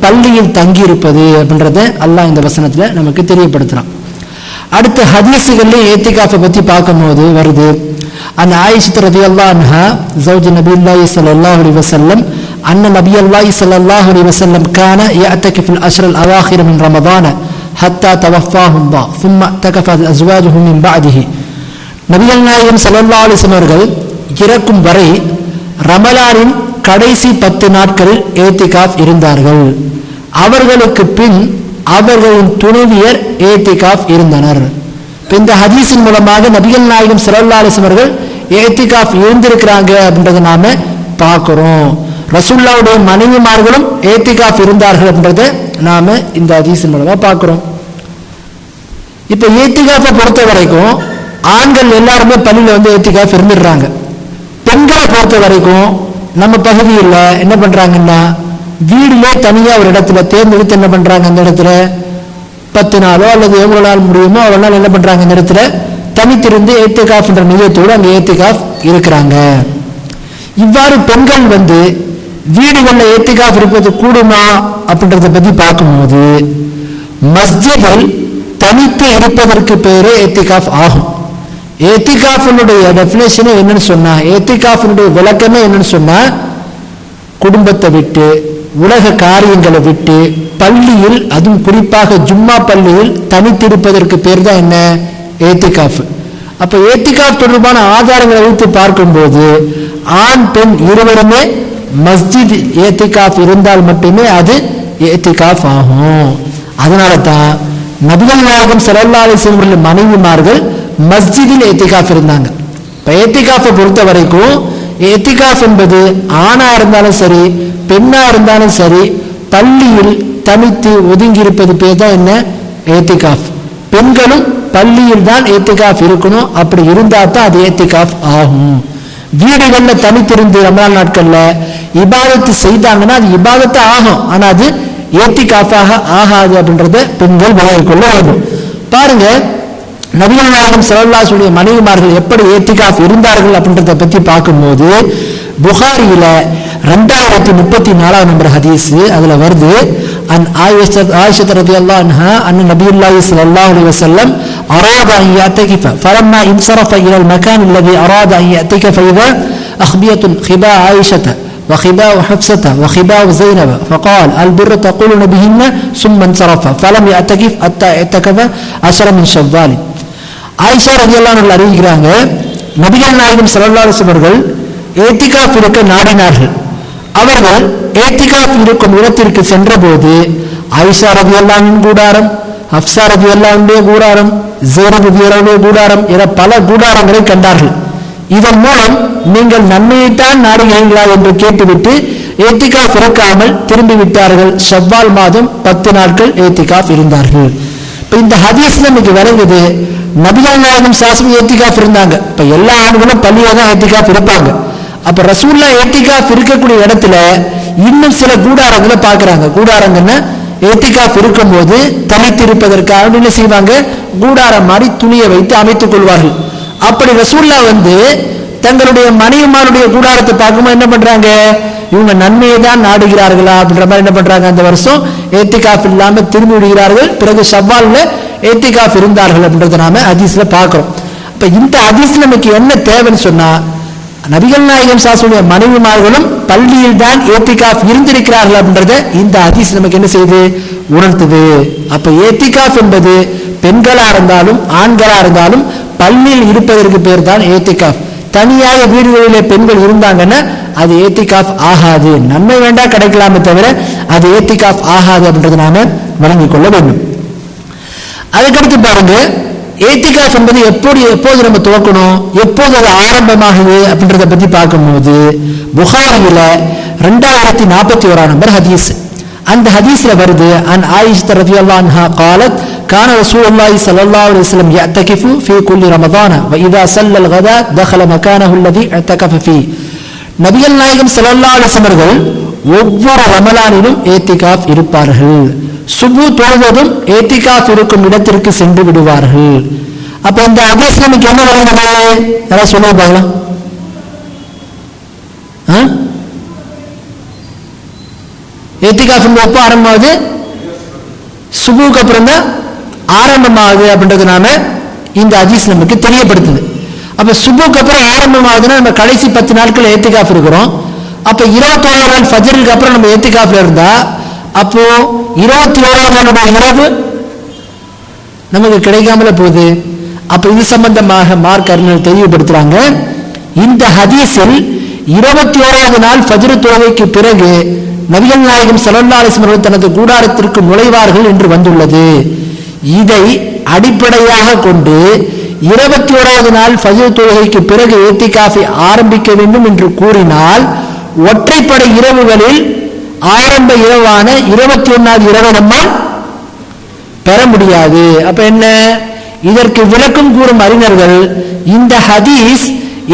பள்ளியில் தங்கி இருப்பது அப்படின்றத அல்லாஹ் இந்த வசனத்துல நமக்கு தெரியப்படுத்துறான். அடுத்த ஹதீஸுகள்ல ஏத்திகாஃபை பத்தி பார்க்கும்போது வருது, அன் ஆயிஷா ரலியல்லாஹு அன்ஹா ஜௌஜ் நபியுல்லாஹி ஸல்லல்லாஹு அலைஹி வஸல்லம் அன்ன நபியுல்லாஹி ஸல்லல்லாஹு அலைஹி வஸல்லம் கான يعتكف الاشهر الاواخر من رمضان حتى توفاه الله ثم اعتكف ازواجه من بعده. நபிகள் நாயகம் ஸல்லல்லாஹு அலைஹி வஸல்லம் அவர்கள் இறக்கும் வரை ரமலானின் கடைசி 10 நாட்கள் ஏத்திகாஃப் இருந்தார்கள். அவர்களுக்கு பின் அவர்களின் துணைவியர் ஏத்திகாஃப் இருந்தனர். இந்த ஹதீஸின் மூலமாக நபிகள் நாயகம் ஸல்லல்லாஹு அலைஹி வஸல்லம் அவர்கள் ஏத்திகாஃப் இருந்திருக்கிறாங்க அப்படின்றத நாம பார்க்கிறோம். ரசூலுல்லாஹ்வுடைய மனைவிமார்களும் ஏத்திகாஃப் இருந்தார்கள் அப்படின்றத நாம இந்த ஹதீஸின் மூலமா பார்க்கிறோம். இப்ப ஏத்திகாஃபை பொறுத்த வரைக்கும் ஆண்கள் எல்லாருமே பள்ளியில வந்து ஏத்திகாஃப் இருந்துடுறாங்க. பெண்களை பொறுத்த வரைக்கும் நம்ம பகுதியில் என்ன பண்றாங்கன்னா வீடுலே தனியா ஒரு இடத்துல தேர்ந்தெடுத்து என்ன பண்றாங்க, அந்த இடத்துல 10 நாளோ அல்லது எவ்வளவு நாள் முடியுமோ அவ்வளவு நாள் என்ன பண்றாங்க, இந்த இடத்துல தனித்திருந்து ஏத்திகாஃப் என்ற நிலையத்தோடு அங்க ஏத்திகாஃப் இருக்கிறாங்க. இவ்வாறு பெண்கள் வந்து வீடுகளில் ஏத்திகாஃப் இருப்பது கூடுமா அப்படின்றத பத்தி பார்க்கும்போது மஸ்ஜிதில் தனித்து இருப்பதற்கு பேரு ஏத்திகாஃப் ஆகும். ஏத்திகாஃபினுடைய டெஃபினேஷன் என்னன்னு சொன்னா, ஏத்திகாஃபினுடைய விளக்கமே என்னன்னு சொன்னா, குடும்பத்தை விட்டு உலக காரியங்களை விட்டு பள்ளியில், அதுவும் குறிப்பாக ஜும்மா பள்ளியில் தனித்திருப்பதற்கு பேர் தான் என்ன, ஏத்திகாஃப். அப்ப ஏத்திகாஃப் தொடர்பான ஆதாரங்களை வைத்து பார்க்கும்போது ஆண் பெண் இருவருமே மஸ்ஜித் ஏத்திகாஃப் இருந்தால் மட்டுமே அது ஏத்திகாஃப் ஆகும். அதனால தான் நபிகள் நாயகம் ஸல்லல்லாஹு அலைஹி வஸல்லம் மனைவிமார்கள் மஸ்ஜிதில் ஏத்திகாஃப் இருந்தாங்க. இப்ப ஏத்திகாஃபை பொறுத்த வரைக்கும் ஏத்திகாஃப் என்பது ஆணா இருந்தாலும் சரி பெண்ணா இருந்தாலும் சரி பள்ளியில் தனித்து ஒதுங்கி இருப்பது பேர் தான் என்ன, ஏத்திகாஃப். பெண்களும் பள்ளியில் தான் ஏத்திகாஃப் இருக்கணும். அப்படி இருந்தா தான் அது ஏத்திகாஃப் ஆகும். வீடுகள்ல தனித்திருந்து ரமலான் நாட்கள்ல இபாதத்து செய்தாங்கன்னா அது இபாதத்து ஆகும், ஆனா அது ஏத்திகாஃபாக ஆகாது அப்படின்றத பெண்கள் விளங்கிக் கொள்ள வேண்டும். பாருங்க, நபிகள் நாயகம் ஸல்லல்லாஹு அலைஹி வஸல்லம் மனைவிமார்கள் எப்படி ஏத்திகாஃப் இருந்தார்கள் அப்படின்றத பத்தி பார்க்கும்போது புகாரியில 2034 நம்பர் ஹதீஸ் அதுல வருது, அன் ஆயிஷா ரலியல்லாஹு அன்ஹா அன்ன நபியுல்லாஹி ஸல்லல்லாஹு அலைஹி வஸல்லம் أراد أن يعتكف فلما انصرف إلى المكان الذي أراد أن يعتكف فإذا أخبية خباء عائشة وخباء حفصة وخباء زينب فقال البر تقولون بهن ثم انصرف فلم يعتكف حتى اعتكف 10 من شوال. ஆயிஷா ரலியல்லாஹு அன்ஹா அறிவிக்கிறாங்க, நபிகள் நாயகம் ஸல்லல்லாஹு அலைஹி வஸல்லம் அவர்கள் ஏத்திகாஃப் இருக்க நாடினார்கள். அவர்கள் ஏத்திகாஃப் இருக்கும் இடத்திற்கு சென்றபோது ஆயிஷா ரலியல்லாஹு அன்ஹா கூடாரம், ஹப்ஸா ரலியல்லாஹு அன்ஹா கூடாரம், ஸைனப் ரலியல்லாஹு அன்ஹா கூடாரம் என பல கூடாரங்களை கண்டார்கள். இதன் மூலம் நீங்கள் நன்மையைத்தான் நாடுகிறீர்களா என்று கேட்டுவிட்டு ஏத்திகாஃப் இருக்காமல் திரும்பி விட்டார்கள். ஷவ்வால் மாதம் 10 நாட்கள் ஏத்திகாஃப் இருந்தார்கள். இப்ப இந்த ஹதீஸ்ல நமக்கு விளங்குது, நபிகள் நாயகம் ஸல்லல்லாஹு ஏத்திகாஃப் இருந்தாங்க. இப்ப எல்லா ஆண்களும் பள்ளியில தான் ஏத்திகாஃப் இருப்பாங்க. அப்ப ரசூலுல்லாஹ் ஏத்திகாஃப் இருக்கக்கூடிய இடத்துல இன்னும் சில கூடாரங்களை பார்க்கறாங்க. கூடாரங்கன்னா ஏத்திகாஃப் இருக்கும்போது தனித்திருப்பதற்காக என்ன செய்வாங்க, கூடாரம் மாதிரி துணியை வைத்து அமைத்துக் கொள்வார்கள். அப்படி ரசூலுல்லாஹ் வந்து தங்களுடைய மனைவிமாருடைய கூடாரத்தை பார்க்கும்போது என்ன பண்றாங்க, இவங்க நன்மையை தான் நாடுகிறார்களா அப்படின்ற மாதிரி என்ன பண்றாங்க, அந்த வருஷம் ஏத்திகாஃப் இல்லாம திரும்பி விடுகிறார்கள். பிறகு ஷவ்வால்ல ஏத்திகாஃப் இருந்தார்கள் அப்படின்றத நாம ஹதீஸ்ல பார்க்கிறோம். அப்ப இந்த ஹதீஸ் நமக்கு என்ன தேவைன்னு சொன்னா, நபிகள் நாயகம் ஸல்லல்லாஹு மனைவிமார்களும் பள்ளியில் தான் ஏத்திகாஃப் இருந்திருக்கிறார்கள் அப்படின்றத இந்த ஹதீஸ் நமக்கு என்ன செய்யுது, உணர்த்துது. அப்ப ஏத்திகாஃப் என்பது பெண்களா இருந்தாலும் ஆண்களா இருந்தாலும் பள்ளியில் இருப்பதற்கு பேர் தான் ஏத்திகாஃப். தனியாக வீடுகளிலே பெண்கள் இருந்தாங்கன்னா அது ஏத்திகாஃப் ஆகாது. நன்மை வேண்டா கிடைக்கலாமே தவிர அது ஏத்திகாஃப் ஆகாது அப்படின்றத நாம வழங்கிக் கொள்ள வேண்டும். அதுக்கடுத்து பாருங்க, ஏத்திகாஃப் என்பது எப்போது நம்ம துவக்கணும், எப்போது அது ஆரம்பமாகுது அப்படின்றத பத்தி பார்க்கும்போது புகாரியில 2041 நம்பர் ஹதீஸ். அந்த ஹதீஸ்ல வருது, அன் ஆயிஷா ரலியல்லாஹு அன்ஹா قالت كان رسول الله صلى الله عليه وسلم يعتكف في كل رمضان واذا صلى الغداء دخل مكانه الذي اعتكف فيه. நபிகள் நாயகம் ஸல்லல்லாஹு அலைஹி வஸல்லம் அவர்கள் ஒவ்வொரு ரமலானிலும் ஏத்திகாஃப் இருப்பார்கள். சுபு தொழுவதும் ஏத்திகாஃப் இருக்கும் இடத்திற்கு சென்று விடுவார்கள். அப்ப இந்த ஹதீஸ் நமக்கு என்ன விளங்குது, யாராவது சொல்லுங்க பார்க்கலாம். ஏத்திகாஃப் எப்போ ஆரம்பமாகுது? சுபுக்கு அப்புறம் தான் ஆரம்பமாகுது அப்படின்றது நாம இந்த ஹதீஸ் நமக்கு தெரியப்படுத்துது. அப்ப சுபுக்கு அப்புறம் ஆரம்பமாகுதுன்னா நம்ம கடைசி 10 நாட்கள் ஏத்திகாஃப் இருக்கிறோம். அப்ப 21 நாள் ஃபஜ்ருக்கு அப்புறம் நம்ம ஏத்திகாஃப்ல இருந்தா அப்போ 21 நாள் இரவு நமக்கு கிடைக்காமல போகுது. அப்ப இது சம்பந்தமாக மார்க் அறிஞர்கள் தெளிவுபடுத்துறாங்க. இந்த ஹதீஸில் 21வது நாள் ஃபஜ்ர் தொழுகைக்கு பிறகு நபிகள் நாயகம் ஸல்லல்லாஹு அலைஹி வஸல்லம் தனது கூடாரத்திற்கு நுழைவார்கள் என்று வந்துள்ளது. இதை அடிப்படையாக கொண்டு 21வது நாள் ஃபஜ்ர் தொழுகைக்கு பிறகு ஏத்திகாஃபை ஆரம்பிக்க வேண்டும் என்று கூறினால் ஒற்றைப்படை இரவுகளில் ஆரம்ப இரவான 21வது இரவை நம்மால் பெற முடியாது. அப்ப என்ன? இதற்கு விளக்கம் கூறும் அறிஞர்கள் இந்த ஹதீஸ்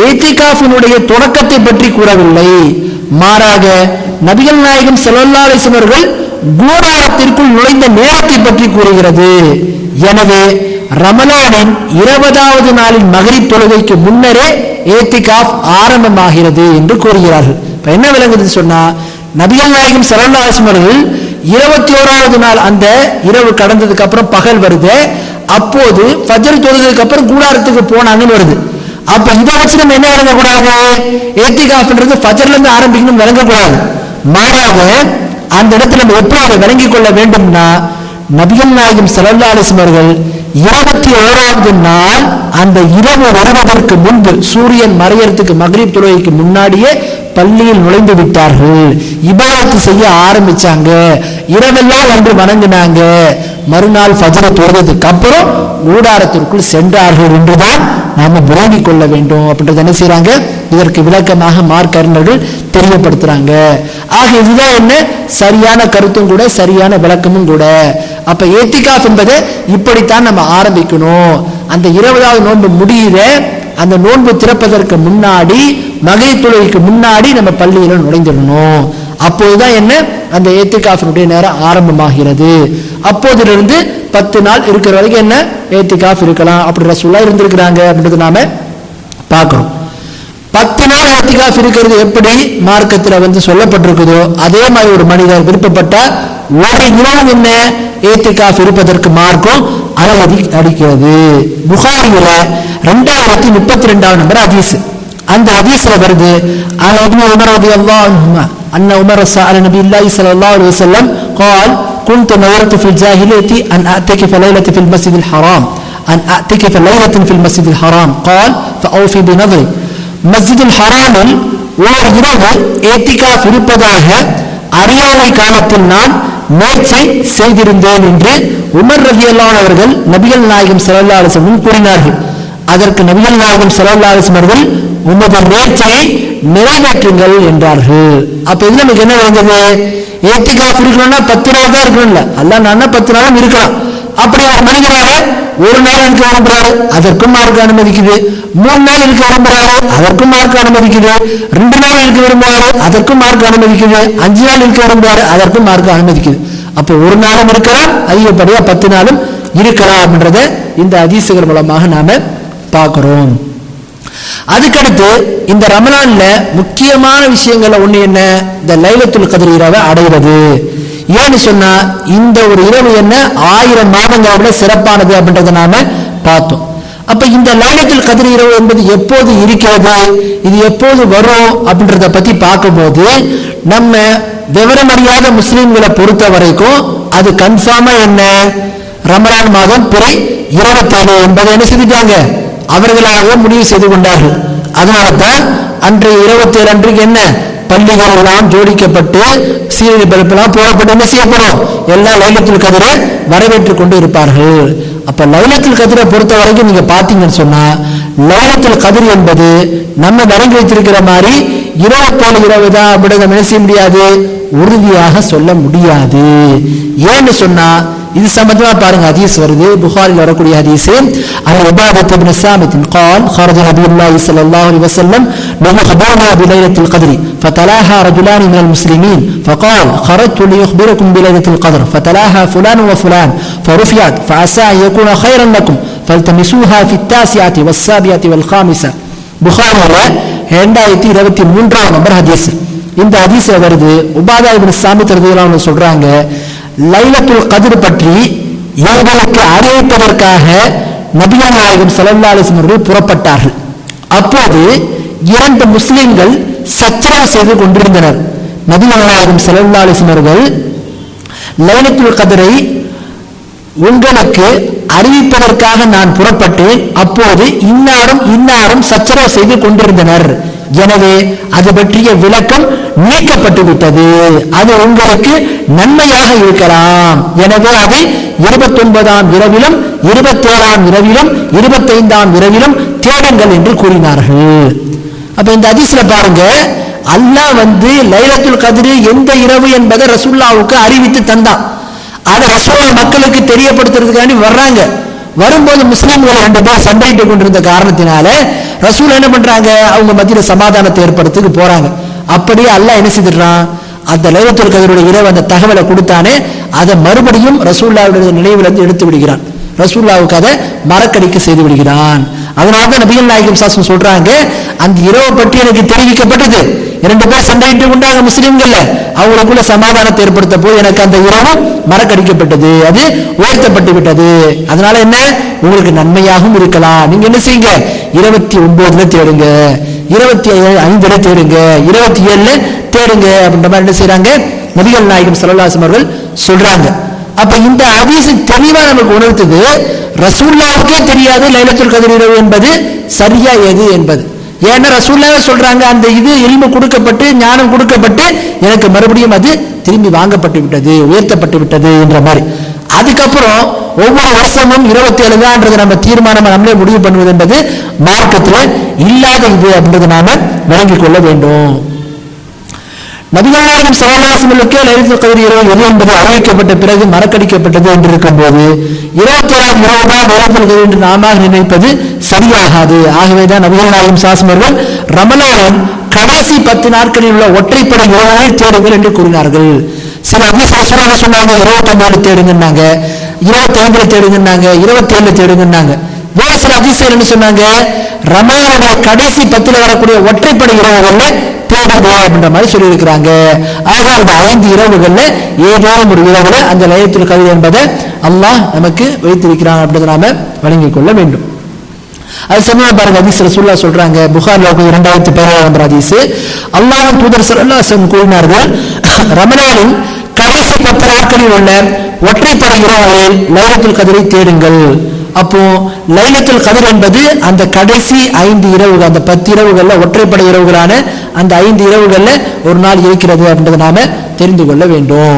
ஏத்திகாஃபினுடைய தொடக்கத்தை பற்றி கூறவில்லை, மாறாக நபிகள் நாயகம் ஸல்லல்லாஹு அலைஹி வஸல்லம் அவர்கள் கூடாரத்திற்குள் நுழைந்த நேரத்தை பற்றி கூறுகிறது. எனவே ரமலானின் 20வது நாளின் மக்ரிப் தொழுகைக்கு முன்னரே ஏத்திகாஃப் ஆரம்பமாகிறது என்று கூறுகிறார்கள். இப்ப என்ன விளங்குது சொன்னா, நபிகள் நாயகம் ஸல்லல்லாஹு அலைஹி வஸல்லம் அவர்கள் 21வது நாள் அந்த இரவு கடந்ததுக்கு அப்புறம் பகல் வருது, அப்போது ஃபஜ்ர் தொழுகைக்கு அப்புறம் கூடாரத்துக்கு போனாங்கன்னு வருது. அப்ப இதை வச்சு நம்ம என்ன விளங்கக்கூடாது? ஏத்திகாஃப்ன்றது ஃபஜ்ர்ல இருந்து ஆரம்பிக்கணும் விளங்கக்கூடாது. மாறாக அந்த இடத்துல நம்ம எப்படி அதை விளங்கிக் கொள்ள வேண்டும்னா, நபிகள் நாயகம் ஸல்லல்லாஹு அலைஹி வஸல்லம் அவர்கள் 21வது நாள் அந்த இரவு வருவதற்கு முன்பு சூரியன் மறையறதுக்கு மக்ரிப் தொழுகைக்கு முன்னாடியே பள்ளியில் நுழைந்து விட்டார்கள், இபாதத்து செய்ய ஆரம்பிச்சாங்க, இரவெல்லாம் அன்று வணங்கினாங்க, மறுநாள் ஃபஜ்ர் தொழுததுக்கு அப்புறம் கூடாரத்திற்குள் சென்றார்கள் என்றுதான் நாம விளங்கிக் கொள்ள வேண்டும் அப்படின்றது என்ன செய்யறாங்க, இதற்கு விளக்கமாக மார்க் அறிஞர்கள் தெரியப்படுத்துறாங்க. ஆக இதுதான் என்ன சரியான கருத்தும் கூட சரியான விளக்கமும் கூட. அப்ப ஏத்திகாஃப் என்பதை இப்படித்தான் நம்ம ஆரம்பிக்கணும். அந்த 20வது நோன்பு முடியுத அந்த நோன்பு திறப்பதற்கு முன்னாடி மக்ரிப் தொழுகைக்கு முன்னாடி நம்ம பள்ளியில நுழைந்துடணும். அப்போதுதான் என்ன அந்த ஏத்திகாஃபினுடைய நேரம் ஆரம்பமாகிறது. அப்போதிலிருந்து 10 நாள் இருக்கிற வரைக்கும் என்ன ஏத்திகாஃப் இருக்கலாம் அப்படி ரசூலுல்லாஹ் இருந்திருக்கிறாங்க அப்படின்றது நாம பார்க்கிறோம். 10 நாள் ஏத்திகாஃப் இருக்கிறது எப்படி மார்க்கத்தில் சொல்லப்பட்டிருக்குதோ அதே மாதிரி ஒரு மனிதர் விருப்பப்பட்டால் ஒரு இரவு என்ன ஏத்திகாஃப் இருப்பதற்கு மார்க்கம் அனுமதி அளிக்கிறது. புகாரியில 2032வது நம்பர் ஹதீஸ். அந்த ஹதீஸ்ல வருது, உமர் ரலியல்லாஹு அன்ஹு அன்ன உமர் சஅல நபியுல்லாஹி ஸல்லல்லாஹு அலைஹி வஸல்லம் قال كنت نظرت في الجاهلية أن أعتكف ليلة في المسجد الحرام أن أعتكف ليلة في المسجد الحرام قال فأوفي بنظري. மஸ்ஜிதுல் ஹராமில் ஒரு இரவு ஏத்திகாஃப் இருப்பதாக அறியாமை காலத்தில் நான் முயற்சி செய்திருந்தேன் என்று உமர் ரலியல்லாஹு அன்ஹு அவர்கள் நபிகள் நாயகம் ஸல்லல்லாஹு அலைஹி வஸல்லம் கூறினார்கள். அதற்கு நபிகள் நாயகம் ஸல்லல்லாஹு அலைஹி வஸல்லம் அவர்கள் உமது முயற்சியை நிறைவேற்றுங்கள் என்றார்கள். அப்ப இது நமக்கு என்ன விளங்குது? ஏத்திகாஃப் இருக்கணும்னா 10 நாள் தான் இருக்கணும்ல, அல்லாஹ் நானா 10 நாளும் இருக்கலாம். அப்படி ஒரு மனிதராக ஒரு நாள் இருக்க விரும்புறாரு, அதற்கும் மார்க்க அனுமதிக்குது. 3 நாள் இருக்க விரும்புறாரு, அதற்கும் மார்க்க அனுமதிக்குது. 2 நாள் இருக்க விரும்புவாரு, அதற்கும் மார்க்க அனுமதிக்குது. 5 நாள் இருக்க விரும்புவாரு, அதற்கும் மார்க்க அனுமதிக்குது. அப்போ ஒரு நாளும் இருக்கலாம், அதிகப்படியா 10 நாளும் இருக்கலாம் அப்படின்றத இந்த ஹதீஸ்கள் மூலமாக நாம பார்க்கிறோம். அதுக்கடுத்து இந்த ரமலான்ல முக்கியமான விஷயங்கள்ல ஒண்ணு என்ன, இந்த லைலத்துல் கத்ர் இரவை அடைகிறது. ஏன்னு சொன்னா இந்த ஒரு இரவு என்ன 1000 மாதங்களை விட சிறப்பானது அப்படின்றத நாம பார்த்தோம். அப்ப இந்த லைலத்துல் கத்ர் இரவு என்பது எப்போது இருக்கிறது, இது எப்போது வரும் அப்படின்றத பத்தி பார்க்கும்போது நம்ம விவரமறியாத முஸ்லிம்களை பொறுத்த வரைக்கும் அது கன்ஃபார்மா என்ன ரமலான் மாதம் பிறை 27 என்பதை என்ன செஞ்சுட்டாங்க, அவர்களாக முடிவு செய்து கொண்டார்கள். அதனால்தான் அன்றைய 27 அன்றைக்கு என்ன பள்ளிகள் எல்லாம் ஜோடிக்கப்பட்டு சீரியல் பல்பெல்லாம் போடப்பட்டு என்ன செய்யப்படும், எல்லா லைலத்துல் கத்ரை வரவேற்றுக் கொண்டு இருப்பார்கள். அப்ப லைலத்துல் கத்ரை பொறுத்த வரைக்கும் நீங்க பாத்தீங்கன்னு சொன்னா லைலத்துல் கத்ர் என்பது நம்ம வழங்கி வைத்திருக்கிற மாதிரி 27 இரவு தான் அப்படி நம்ம என்ன செய்ய முடியாது, உறுதியாக சொல்ல முடியாது. ஏன்னு சொன்னா இது சம்பந்தமா பாருங்க ஹதீஸ் வருது, புகாரில் வரக்கூடிய ஹதீஸ். அன் உபாதத் இப்னு ஸாமித் قال خرج نبي الله صلى الله عليه وسلم ليخبرنا بليلة القدر فتلاها رجلان من المسلمين فقال خرجت ليخبركم بليلة القدر فتلاها فلان وفلان فرفعت فعسى أن يكون خيرا لكم فالتمسوها في 9 والسابعة والخامسة. புகாரில 2023 நம்பர் ஹதீஸ். இந்த ஹதீஸ்ல வருது. உபாதா இப்னு சாமித் ரலியல்லாஹு அன்ஹு சொல்றாங்க, லைலத்துல் கத்ர் பற்றி இவர்களுக்கு அறிவிப்பதற்காக நபிகள் நாயகம் ஸல்லல்லாஹு அலைஹி வஸல்லம் அவர்கள் புறப்பட்டார்கள். அப்போது 2 முஸ்லிம்கள் சச்சரவு செய்து கொண்டிருந்தனர். நபிகள் நாயகம் ஸல்லல்லாஹு அலைஹி வஸல்லம் அவர்கள் லைலத்துல் கத்ரை உங்களுக்கு அறிவிப்பதற்காக நான் புறப்பட்டேன், அப்போது இன்னாரும் சச்சரவு செய்து கொண்டிருந்தனர், எனவே அது பற்றிய விளக்கம் நீக்கப்பட்டு விட்டது, அது உங்களுக்கு நன்மையாக இருக்கலாம், எனவே அதை 29ஆம் இரவிலும் 27ஆம் இரவிலும் 25ஆம் இரவிலும் தேடுங்கள் என்று கூறினார்கள். அப்ப இந்த ஹதீஸ்ல பாருங்க, அல்லாஹ் லைலத்துல் கத்ர் எந்த இரவு என்பதை ரசூலுல்லாஹ்வுக்கு அறிவித்து தந்தான். அதை ரசூலுல்லாஹ் மக்களுக்கு தெரியப்படுத்துறதுக்காண்டி வர்றாங்க. வரும்போது முஸ்லிம்கள் 2 பேர் சண்டையிட்டு கொண்டிருந்த காரணத்தினால ரசூல் என்ன பண்றாங்க, அவங்க மத்தியில சமாதானத்தை ஏற்படுத்துக்கு போறாங்க. அப்படியே அல்லாஹ் என்ன செய்துறான், அந்த லைலத்துல் கத்ருடைய இரவு அந்த தகவலை கொடுத்தானே அதை மறுபடியும் ரசூலுல்லாஹ்வுடைய நினைவிலிருந்து எடுத்து விடுகிறான். ரசூலுல்லாஹ்வுக்கு அதை மறக்கடிக்க செய்து விடுகிறான். அதனால்தான் நபிகள் நாயகம் ஸல்லல்லாஹு அலைஹி சொல்றாங்க, அந்த இரவு பற்றி எனக்கு தெரிவிக்கப்பட்டது, 2 பேர் சண்டையிட்டு கொண்டாங்க முஸ்லிம்கள், அவங்களுக்குள்ள சமாதானத்தை ஏற்படுத்த போய் எனக்கு அந்த இரவு மறக்கடிக்கப்பட்டது, அது உயர்த்தப்பட்டு விட்டது, அதனால என்ன உங்களுக்கு நன்மையாகவும் இருக்கலாம், நீங்க என்ன செய்யுங்க 29ல தேடுங்க, 25ல தேடுங்க, 27ல தேடுங்க அப்படின்ற மாதிரி என்ன செய்யறாங்க நபிகள் நாயகம் ஸல்லல்லாஹு அலைஹி வஸல்லம் அவர்கள் சொல்றாங்க. அப்ப இந்த ஹதீஸ் தெளிவா நமக்கு உணர்த்துது, ரசூலுல்லாஹ்வுக்கே தெரியாது லைலத்துல் கத்ர் இரவு என்பது சரியா எது என்பது. ஏன்னா ரசூலுல்லாஹ் சொல்றாங்க, அந்த இது இல்மு கொடுக்கப்பட்டு ஞானம் கொடுக்கப்பட்டு எனக்கு மறுபடியும் அது திரும்பி வாங்கப்பட்டு விட்டது, உயர்த்தப்பட்டு விட்டது என்ற மாதிரி. அதுக்கப்புறம் ஒவ்வொரு வருஷமும் 27 தான்ன்றது நம்ம தீர்மானமா நம்மளே முடிவு பண்ணுவது என்பது மார்க்கத்தில் இல்லாத இது அப்படின்றத நாம விளங்கிக் கொள்ள வேண்டும். நபிகள் நாயகம் ஸல்லல்லாஹு அலைஹி வஸல்லம் லைலத்துல் கத்ர் இரவு எது என்பது அறிவிக்கப்பட்ட பிறகு மறக்கடிக்கப்பட்டது என்று இருக்கும்போது 21ஆம் இரவு தான் லைலத்துல் கத்ர் என்று நாம நினைப்பது சரியாகாது. ஆகவேதான் நபிகள் நாயகம் ஸல்லல்லாஹு அலைஹி வஸல்லம் ரமலானின் கடைசி 10 நாட்களில் உள்ள ஒற்றைப்படை இரவுகளை தேடுங்கள் என்று கூறினார்கள். சில ஹதீஸ்ல சொன்னாங்க 29 தேடுங்கன்னாங்க, 25ல தேடுங்கன்னாங்க, 27ல தேடுங்கன்னாங்க. வேறு சில ஹதீஸ்ல என்ன சொன்னாங்க, ரமலானுடைய கடைசி 10ல வரக்கூடிய ஒற்றைப்படை இரவுகள்ல தேடுங்க அப்படின்ற மாதிரி சொல்லி இருக்கிறாங்க. ஆக அந்த 5 இரவுகள்ல ஏதேனும் ஒரு இரவுல அந்த லைலத்துல் கத்ர் என்பதை அல்லாஹ் நமக்கு வைத்திருக்கிறான் அப்படின்றத நாம வழங்கிக் கொள்ள வேண்டும். அது சமயம் பாருங்க, ஹதீஸ் ரசூலுல்லாஹ் சொல்றாங்க, புகாரில 2017 ஹதீஸ், அல்லாஹ்வின் தூதர் ஸல்லல்லாஹு அலைஹி வஸல்லம் கூறினார்கள், ரமலானின் கடைசி 10 நாட்களில் உள்ள ஒற்றைப்படை இரவுகளில் லைலத்துல் கத்ரை தேடுங்கள். அப்போ லைலத்துல் கத்ர் என்பது அந்த கடைசி 5 இரவுகள், அந்த 10 இரவுகள்ல ஒற்றைப்படை இரவுகளான அந்த 5 இரவுகள்ல ஒரு நாள் இருக்கிறது அப்படின்றத நாம தெரிந்து கொள்ள வேண்டும்.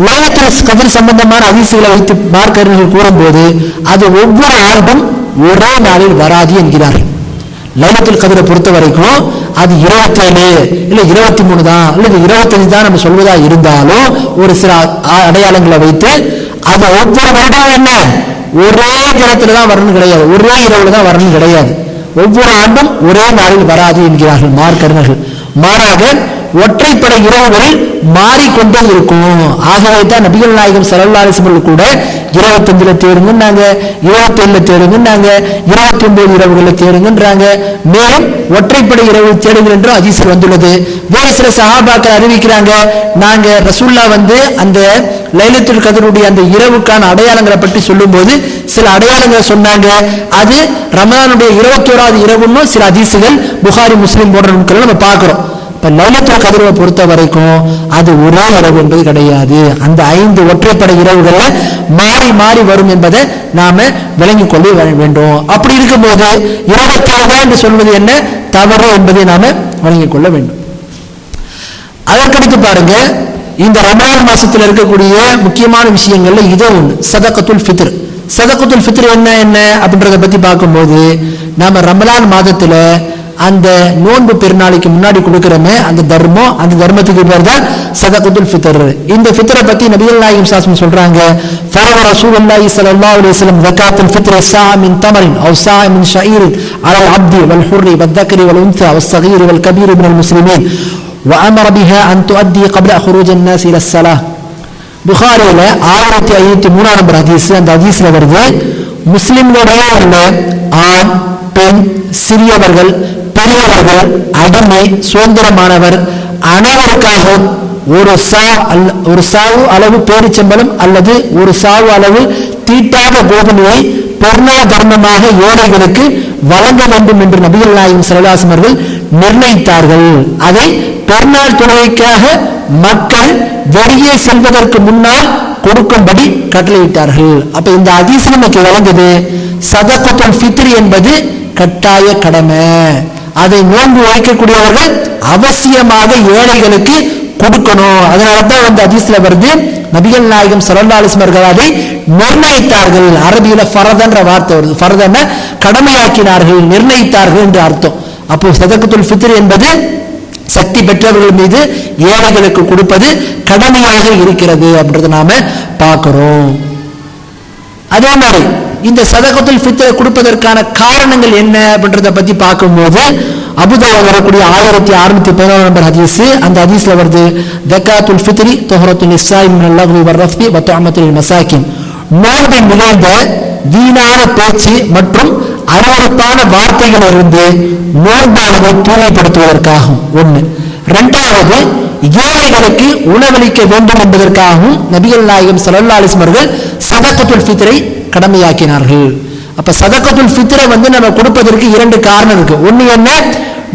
லைலத்துல் கத்ர் சம்பந்தமான ஹதீஸ்களை வைத்து மார்க்கறிஞர்கள் கூறும்போது அது ஒவ்வொரு ஆண்டும் ஒரே நாளில் வராது என்கிறார்கள். லைலத்துல் கத்ரை பொறுத்த வரைக்கும் அது 27 இல்ல 23 தான் அல்லது 25 தான் நம்ம சொல்வதா இருந்தாலும் ஒரு சில அடையாளங்களை வைத்து அது ஒவ்வொரு வருடம் என்ன ஒரே தினத்துல தான் வரணும் கிடையாது, ஒரே இரவுல தான் வரணும் கிடையாது, ஒவ்வொரு ஆண்டும் ஒரே நாளில் வராது என்கிறார்கள் மார்க்கறிஞர்கள். மாறாக ஒற்றைப்படை இரவுகளில் மாறிக்கொண்டே இருக்கும். ஆகவே தான் நபிகள் நாயகம் ஸல்லல்லாஹு அலைஹி வஸல்லம் கூட 25ல தேடுங்கன்னாங்க, 27ல தேடுங்கன்னாங்க, 29 இரவுகளில் தேடுங்கன்றாங்க. மேலும் ஒற்றைப்படை இரவு தேடுங்கள் என்று ஹதீஸில் வந்துள்ளது. வேறு சில சஹாபாக்கள் அறிவிக்கிறாங்க, நாங்க ரசூலுல்லாஹ் அந்த லைலத்துல் கத்ருடைய அந்த இரவுக்கான அடையாளங்களை பற்றி சொல்லும்போது சில அடையாளங்களை சொன்னாங்க. அது ரமலானுடைய 21வது இரவுன்னு சில ஹதீஸுகள் புகாரி முஸ்லிம் போன்ற நூல்களை நம்ம பார்க்கிறோம். இப்ப லைலத்துல் கத்ரை பொறுத்த வரைக்கும் அது ஒரே இரவு என்பது கிடையாது, அந்த 5 ஒற்றைப்படை இரவுகள்ல மாறி மாறி வரும் என்பதை நாம விளங்கிக் கொள்ள வேண்டும். அப்படி இருக்கும்போது 27 என்று சொல்வது என்ன தவறு என்பதை நாம விளங்கிக் கொள்ள வேண்டும். அதற்கடுத்து பாருங்க, இந்த ரமலான் மாசத்துல இருக்கக்கூடிய முக்கியமான விஷயங்கள்ல இதோ ஒன்று சதகத்துல் ஃபித்ர். சதகத்துல் ஃபித்ர் என்ன அப்படின்றத பத்தி பார்க்கும்போது நாம ரமலான் மாதத்துல அந்த நோன்பு பெருநாளைக்கு முன்னாடி கொடுக்கிறோமே அந்த தர்மம், அந்த தர்மத்துக்கு பேர் தான் சதகத்துல் ஃபித்ர். இந்த ஃபித்ரை பத்தி நபிகள் நாயகம் ஸல்லல்லாஹு அலைஹி வஸல்லம் சொல்றாங்க, ஃபரத ரசூலுல்லாஹி ஸல்லல்லாஹு அலைஹி வஸல்லம் ஜகாத்துல் ஃபித்ர் ஸாஅ மின் தமரின் அவ் ஸாஅ மின் ஷஈரின் அலல் அப்தி வல் ஹுர்ரி வல் தக்ரி வல் உன்ஸா வஸ் ஸகீரி வல் கபீரி மினல் முஸ்லிமீன் وأمر بها أن تؤدي قبل خروج الناس إلى الصلاة. புகாரில 1503 நம்பர் ஹதீஸ். அந்த ஹதீஸ்ல வருது, முஸ்லிம்களுடைய உள்ள ஆண் பெண் சிறியவர்கள் பெரியவர்கள் அடிமை சுதந்திரமானவர் அனைவருக்காகவும் ஒரு சாவு அளவு பேரிச்சம்பளம் அல்லது ஒரு சாவு அளவு தீட்டாத கோதுமையை பெருநாள் தர்மமாக ஏழைகளுக்கு வழங்க வேண்டும் என்று நபிகள் நாயகம் ஸல்லல்லாஹு அலைஹி வஸல்லம் அவர்கள் நிர்ணயித்தார்கள். அதை பெருநாள் தொழுகைக்காக மக்கள் வெளியே செல்வதற்கு முன்னால் கொடுக்கும்படி கட்டளையிட்டார்கள். அப்ப இந்த ஹதீஸ் நமக்கு வழங்குது சதகத்துல் ஃபித்ர் என்பது கட்டாய கடமை. அதை நோன்பு வைக்கக்கூடியவர்கள் அவசியமாக ஏழைகளுக்கு கொடுக்கணும். அதனாலதான் அந்த ஹதீஸ்ல வருது நபிகள் நாயகம் ஸல்லல்லாஹு அலைஹி வஸல்லம் அதை நிர்ணயித்தார்கள். அரபியில ஃபரதன்ற வார்த்தை வருது. ஃபரதன கடமையாக்கினார்கள், நிர்ணயித்தார்கள் என்று அர்த்தம். அப்போ சதகத்துல் ஃபித்ர் என்பது சக்தி பெற்றவர்கள் மீது ஏழைகளுக்கு கொடுப்பது கடமையாக இருக்கிறது அப்படின்றத நாம பார்க்கிறோம். அதே மாதிரி இந்த சதகத்துல் ஃபித்ரை கொடுப்பதற்கான காரணங்கள் என்ன அப்படின்றத பத்தி பார்க்கும்போது அபூதாவுத் வரக்கூடிய 1611 நம்பர் ஹதீஸ், அந்த ஹதீஸ்ல வருது ஜகாத்துல் ஃபித்ரி துஹரத்துல் லிஸ்ஸாயி மினல் லக்வி வர்ரஃபி வ துஅமத்துல் மசாகின். நோன்பில் நிகழ்ந்த வீணான பேச்சு மற்றும் அருவருப்பான வார்த்தைகளிலிருந்து நோன்பானதை தூய்மைப்படுத்துவதற்காகவும் ஒன்று. இரண்டாவது, ஏழைகளுக்கு உணவளிக்க வேண்டும் என்பதற்காகவும் நபிகள் நாயகம் ஸல்லல்லாஹு அலைஹி வஸல்லம் அவர்கள் சதகத்துல் ஃபித்ரை கடமையாக்கினார்கள். அப்ப சதகத்துல் ஃபித்ரை நம்ம கொடுப்பதற்கு இரண்டு காரணம் இருக்கு. ஒண்ணு என்ன,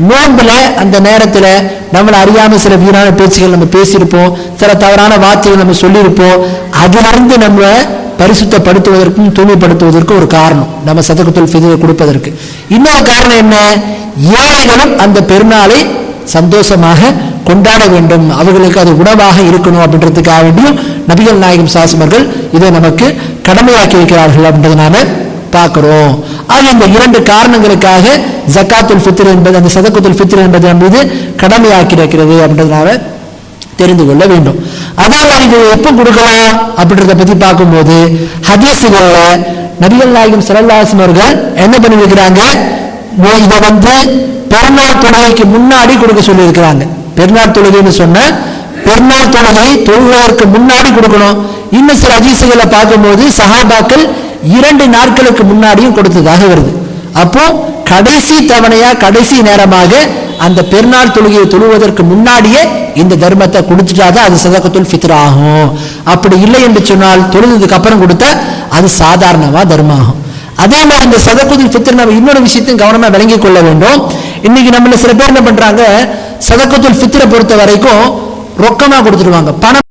நோன்புல அந்த நேரத்துல நம்மளை அறியாம சில வீணான பேச்சுகள் நம்ம பேசியிருப்போம், சில தவறான வார்த்தைகள் நம்ம சொல்லியிருப்போம். அதிலிருந்து நம்ம பரிசுத்தப்படுத்துவதற்கும் தூய்மைப்படுத்துவதற்கும் ஒரு காரணம் நம்ம சதகத்துல் ஃபித்ரை கொடுப்பதற்கு. இன்னொரு காரணம் என்ன, ஏழைகளும் அந்த பெருநாளை சந்தோஷமாக கொண்டாட வேண்டும், அவர்களுக்கு அது உணவாக இருக்கணும் அப்படின்றதுக்காக வேண்டியும் நபிகள் நாயகம் ஸல்லல்லாஹு அலைஹி வஸல்லம் அவர்கள் இதை நமக்கு கடமையாக்கி இருக்கிறார்கள் அப்படின்றதுனால பார்க்கிறோம். ஆக இந்த இரண்டு காரணங்களுக்காக ஜகாத்துல் ஃபித்ர் என்பது, அந்த சதகத்துல் ஃபித்ர் என்பது நம்ம மீது கடமையாக்கி இருக்கிறது அப்படின்றதுனால தெரிந்து கொள்ள வேண்டும். அதே மாதிரி இது எப்போ கொடுக்கலாம் அப்படின்றத பத்தி பார்க்கும்போது ஹதீஸ்கள்ல நபிகள் நாயகம் ஸல்லல்லாஹு அலைஹி வஸல்லம் அவர்கள் என்ன பண்ணிருக்கிறாங்க, இதை பெருநாள் தொழுகைக்கு முன்னாடி கொடுக்க சொல்லி இருக்கிறாங்க. பெருநாள் தொழுகைன்னு சொன்ன பெருநாள் தொழுகை தொழுவதற்கு முன்னாடி கொடுக்கணும். இன்னும் சில ஹதீஸ்களை பார்க்கும்போது சஹாபாக்கள் 2 நாட்களுக்கு முன்னாடியும் கொடுத்ததாக வருது. அப்போ கடைசி தவணையா கடைசி நேரமாக அந்த பெருநாள் தொழுகையை தொழுவதற்கு முன்னாடியே இந்த தர்மத்தை கொடுத்துட்டாதான் அது சதகத்துல் ஃபித்ர் ஆகும். அப்படி இல்லை என்று சொன்னால் தொழுதுக்கு அப்புறம் கொடுத்தா அது சாதாரணமா தர்மம் ஆகும். அதே மாதிரி இந்த சதகத்துல் ஃபித்ர் நம்ம இன்னொரு விஷயத்தையும் கவனமா விளங்கிக் கொள்ள வேண்டும். இன்னைக்கு நம்மள சில பேர் என்ன பண்றாங்க, சதகத்துல் ஃபித்ரை பொறுத்த வரைக்கும் ரொக்கமா கொடுத்துருவாங்க, பணம்